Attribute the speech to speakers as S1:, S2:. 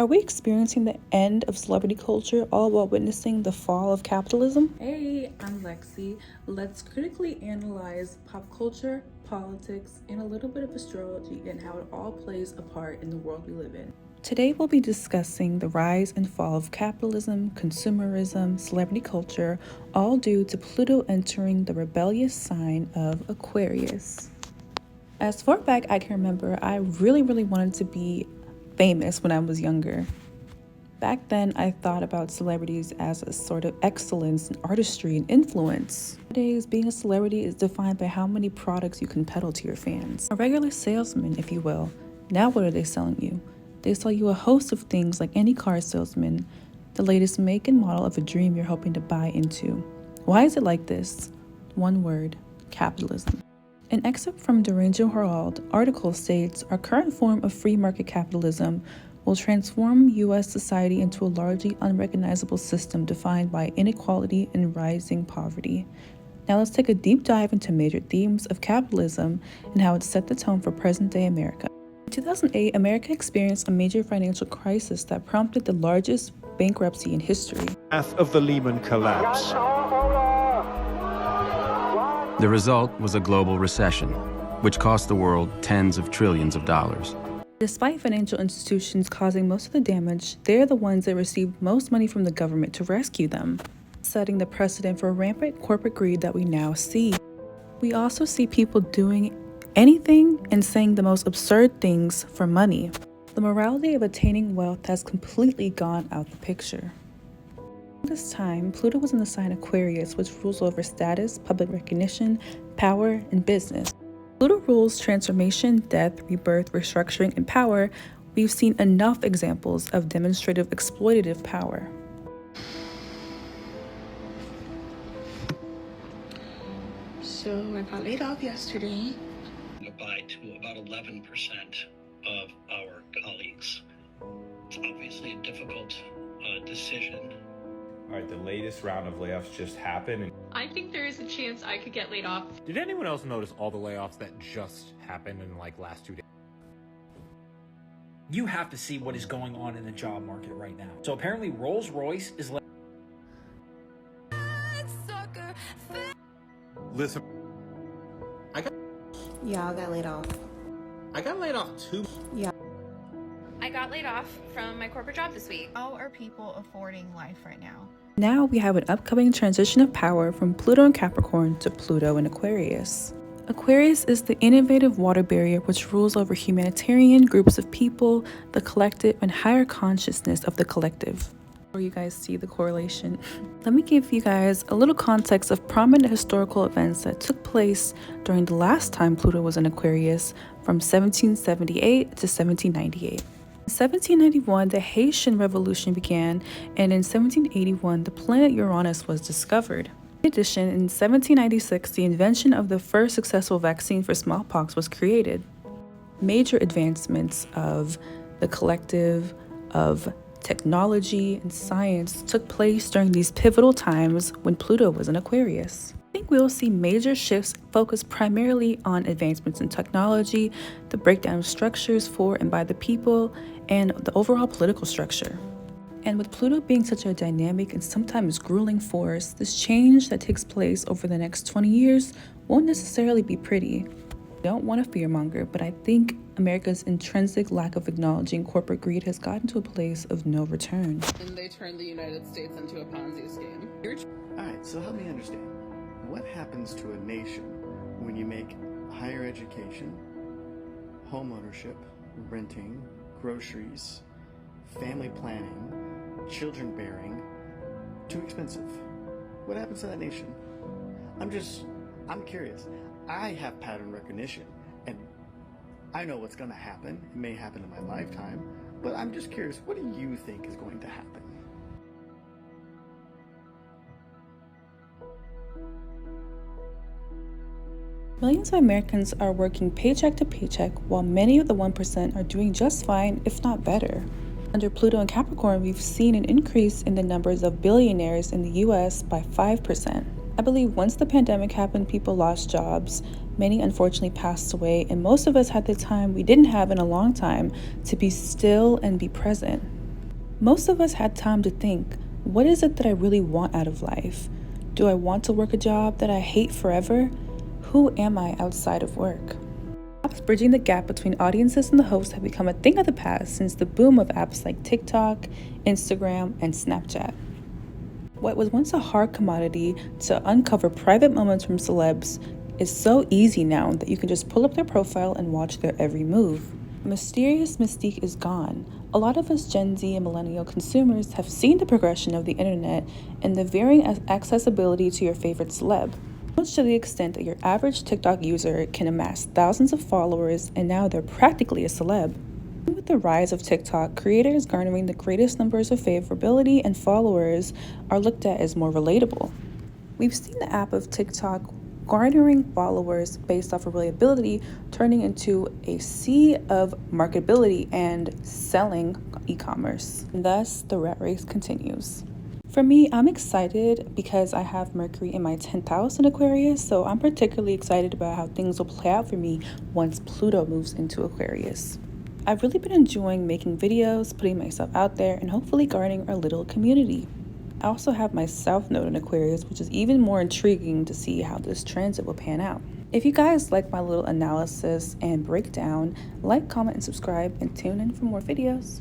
S1: Are we experiencing the end of celebrity culture all while witnessing the fall of capitalism? Hey, I'm Lexy. Let's critically analyze pop culture, politics, and a little bit of astrology and how it all plays a part in the world we live in. Today we'll be discussing the rise and fall of capitalism, consumerism, celebrity culture, all due to Pluto entering the rebellious sign of Aquarius. As far back I can remember, I really wanted to be famous when I was younger. Back then, I thought about celebrities as a sort of excellence in artistry and influence. Nowadays, being a celebrity is defined by how many products you can peddle to your fans. A regular salesman, if you will. Now what are they selling you? They sell you a host of things like any car salesman, the latest make and model of a dream you're hoping to buy into. Why is it like this? One word: capitalism. An excerpt from Derangel Herald article states, our current form of free market capitalism will transform U.S. society into a largely unrecognizable system defined by inequality and rising poverty. Now let's take a deep dive into major themes of capitalism and how it set the tone for present-day America. In 2008, America experienced a major financial crisis that prompted the largest bankruptcy in history.
S2: Path of the Lehman collapse.
S3: The result was a global recession, which cost the world tens of trillions of dollars.
S1: Despite financial institutions causing most of the damage, they're the ones that received most money from the government to rescue them, setting the precedent for rampant corporate greed that we now see. We also see people doing anything and saying the most absurd things for money. The morality of attaining wealth has completely gone out the picture. At this time, Pluto was in the sign Aquarius, which rules over status, public recognition, power, and business. Pluto rules transformation, death, rebirth, restructuring, and power. We've seen enough examples of demonstrative exploitative power.
S4: So I got laid off yesterday.
S5: By to about 11% of our colleagues. It's obviously a difficult decision.
S6: All right, the latest round of layoffs just happened.
S7: I think there is a chance I could get laid off.
S8: Did anyone else notice all the layoffs that just happened in last 2 days?
S9: You have to see what is going on in the job market right now. So apparently Rolls-Royce is
S6: Listen,
S4: I got laid off.
S6: I got laid off too.
S7: I got laid off from my corporate job this week.
S10: How are people affording life right now?
S1: Now we have an upcoming transition of power from Pluto in Capricorn to Pluto in Aquarius. Aquarius is the innovative water barrier which rules over humanitarian groups of people, the collective, and higher consciousness of the collective. You guys see the correlation. Let me give you guys a little context of prominent historical events that took place during the last time Pluto was in Aquarius from 1778 to 1798. In 1791, the Haitian Revolution began, and in 1781, the planet Uranus was discovered. In addition, in 1796, the invention of the first successful vaccine for smallpox was created. Major advancements of the collective, of technology and science took place during these pivotal times when Pluto was in Aquarius. I think we'll see major shifts focused primarily on advancements in technology, the breakdown of structures for and by the people, and the overall political structure. And with Pluto being such a dynamic and sometimes grueling force, this change that takes place over the next 20 years won't necessarily be pretty. I don't want to fearmonger, but I think America's intrinsic lack of acknowledging corporate greed has gotten to a place of no return.
S11: And they turned the United States into a Ponzi scheme.
S12: Alright, so help me understand. What happens to a nation when you make higher education, home ownership, renting, groceries, family planning, children bearing too expensive? What happens to that nation? I'm curious. I have pattern recognition, and I know what's going to happen. It may happen in my lifetime, but I'm just curious, what do you think is going to happen?
S1: Millions of Americans are working paycheck to paycheck, while many of the 1% are doing just fine, if not better. Under Pluto and Capricorn, we've seen an increase in the numbers of billionaires in the US by 5%. I believe once the pandemic happened, people lost jobs. Many unfortunately passed away, and most of us had the time we didn't have in a long time to be still and be present. Most of us had time to think, what is it that I really want out of life? Do I want to work a job that I hate forever? Who am I outside of work? Apps bridging the gap between audiences and the host have become a thing of the past since the boom of apps like TikTok, Instagram, and Snapchat. What was once a hard commodity to uncover private moments from celebs is so easy now that you can just pull up their profile and watch their every move. Mysterious mystique is gone. A lot of us Gen Z and millennial consumers have seen the progression of the internet and the varying accessibility to your favorite celeb. Much to the extent that your average TikTok user can amass thousands of followers and now they're practically a celeb. With the rise of TikTok, creators garnering the greatest numbers of favorability and followers are looked at as more relatable. We've seen the app of TikTok garnering followers based off of relatability turning into a sea of marketability and selling e-commerce. And thus, the rat race continues. For me, I'm excited because I have Mercury in my 10th house in Aquarius, so I'm particularly excited about how things will play out for me once Pluto moves into Aquarius. I've really been enjoying making videos, putting myself out there, and hopefully garnering a little community. I also have my South Node in Aquarius, which is even more intriguing to see how this transit will pan out. If you guys like my little analysis and breakdown, like, comment, and subscribe, and tune in for more videos.